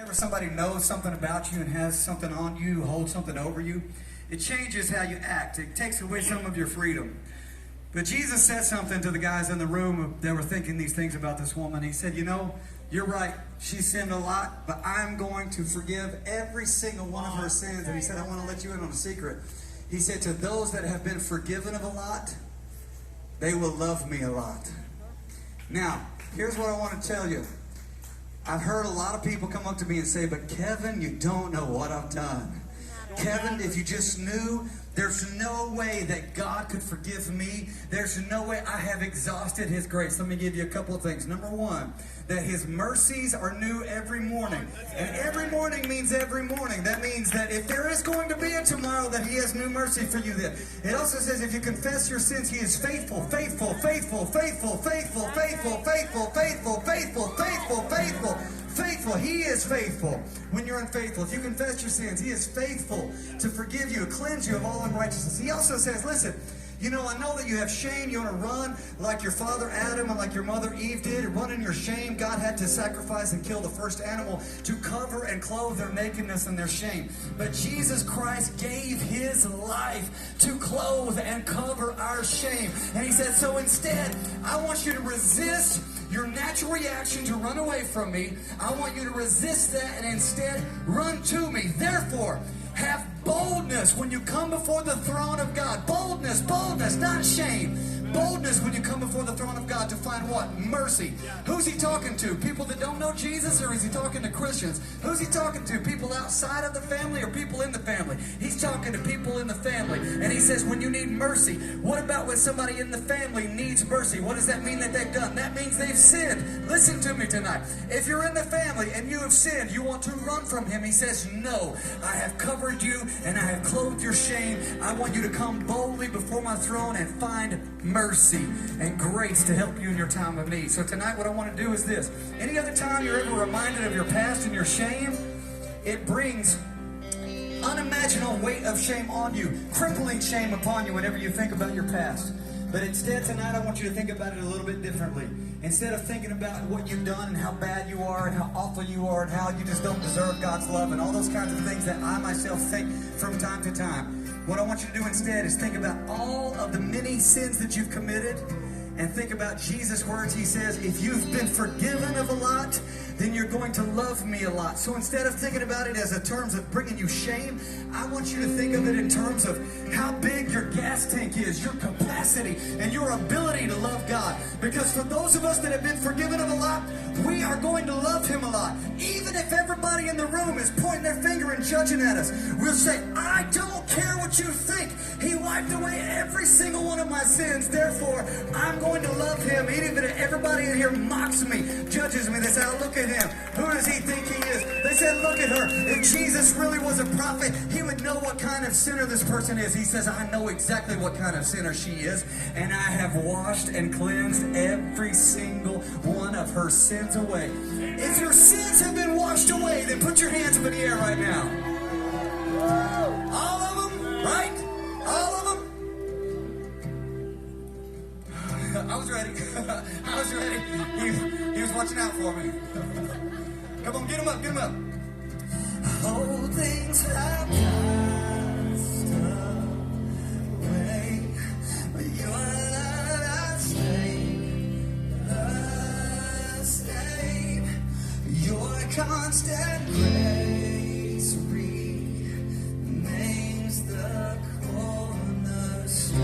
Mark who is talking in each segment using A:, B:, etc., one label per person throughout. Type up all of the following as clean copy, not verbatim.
A: Whenever somebody knows something about you and has something on you, holds something over you, it changes how you act. It takes away some of your freedom. But Jesus said something to the guys in the room that were thinking these things about this woman. He said, you know, you're right. She sinned a lot, but I'm going to forgive every single one of her sins. And he said, I want to let you in on a secret. He said, to those that have been forgiven of a lot, they will love me a lot. Now, here's what I want to tell you. I've heard a lot of people come up to me and say, but Kevin, you don't know what I've done. Kevin, if you just knew, there's no way that God could forgive me. There's no way. I have exhausted His grace. Let me give you a couple of things. Number one, that His mercies are new every morning. And every morning means every morning. That means that if there is going to be a tomorrow, that He has new mercy for you then. It also says if you confess your sins, He is faithful, faithful, faithful, faithful, faithful, faithful, faithful, faithful, faithful, faithful, faithful, faithful. He is faithful when you're unfaithful. If you confess your sins, He is faithful to forgive you, cleanse you of all unrighteousness. He also says, listen, you know, I know that you have shame. You want to run like your father Adam and like your mother Eve did. Run in your shame. God had to sacrifice and kill the first animal to cover and clothe their nakedness and their shame. But Jesus Christ gave His life to clothe and cover our shame. And He said, so instead, I want you to resist your natural reaction to run away from me. I want you to resist that and instead run to me. Therefore, have boldness when you come before the throne of God. Boldness, boldness, not shame. Boldness when you come before the throne of God to find what? Mercy. Who's He talking to? People that don't know Jesus, or is He talking to Christians? Who's He talking to? People outside of the family or people in the family? He's talking to people in the family. And He says when you need mercy, what about when somebody in the family needs mercy? What does that mean that they've done? That means they've sinned. Listen to me tonight. If you're in the family and you have sinned, you want to run from Him. He says, no, I have covered you and I have clothed your shame. I want you to come boldly before my throne and find mercy and grace to help you in your time of need. So tonight what I want to do is this. Any other time you're ever reminded of your past and your shame, it brings unimaginable weight of shame on you, crippling shame upon you whenever you think about your past. But instead tonight I want you to think about it a little bit differently. Instead of thinking about what you've done and how bad you are and how awful you are and how you just don't deserve God's love and all those kinds of things that I myself think from time to time, what I want you to do instead is think about all of the many sins that you've committed and think about Jesus' words. He says, if you've been forgiven of a lot, then you're going to love me a lot. So instead of thinking about it as a terms of bringing you shame, I want you to think of it in terms of how big your gas tank is, your capacity, and your ability to love God. Because for those of us that have been forgiven of a lot, we are going to love Him a lot. Even if everybody in the room is pointing their finger and judging at us, we'll say, I don't care what you think. He wiped away every single one of my sins. Therefore, I'm going to love Him. Even if everybody in here mocks me, judges me, they say, oh, look at him. Who does he think he is? They said, look at her. If Jesus really was a prophet, He would know what kind of sinner this person is. He says, I know exactly what kind of sinner she is, and I have washed and cleansed every single one of her sins away. If your sins have been washed away, then put your hands up in the air right now. All of them, right? All of them? I was ready. I was ready. He was watching out for me. Come on, get him up, get him up. All things have passed away, but your love has stayed the same. Your constant grace remains the cornerstone.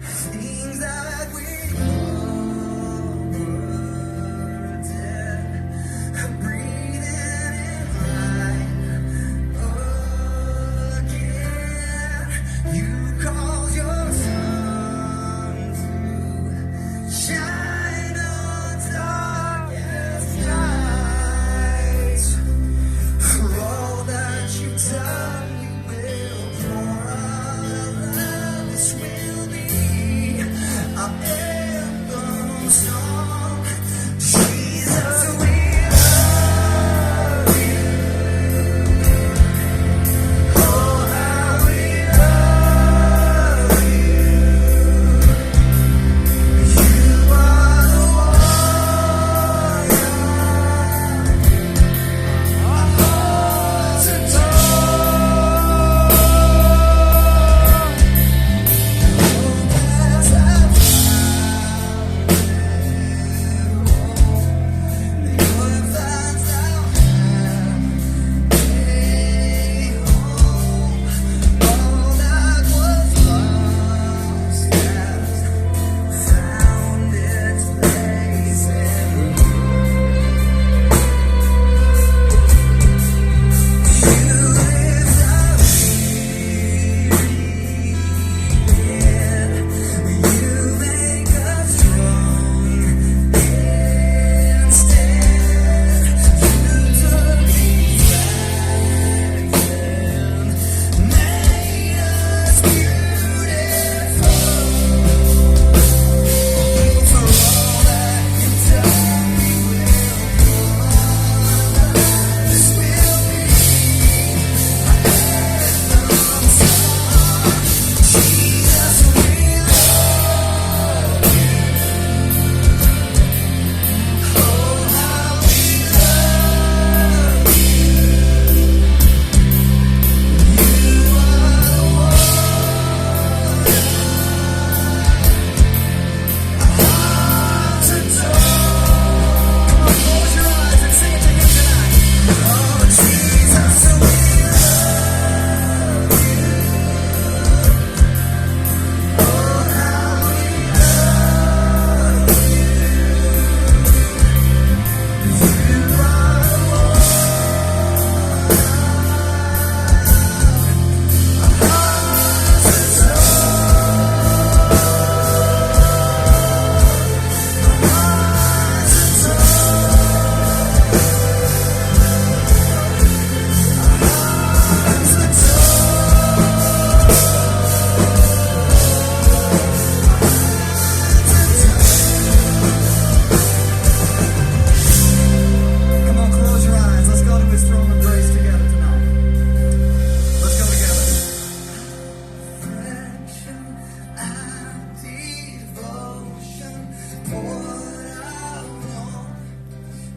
A: Things that we shine on dark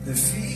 A: The fear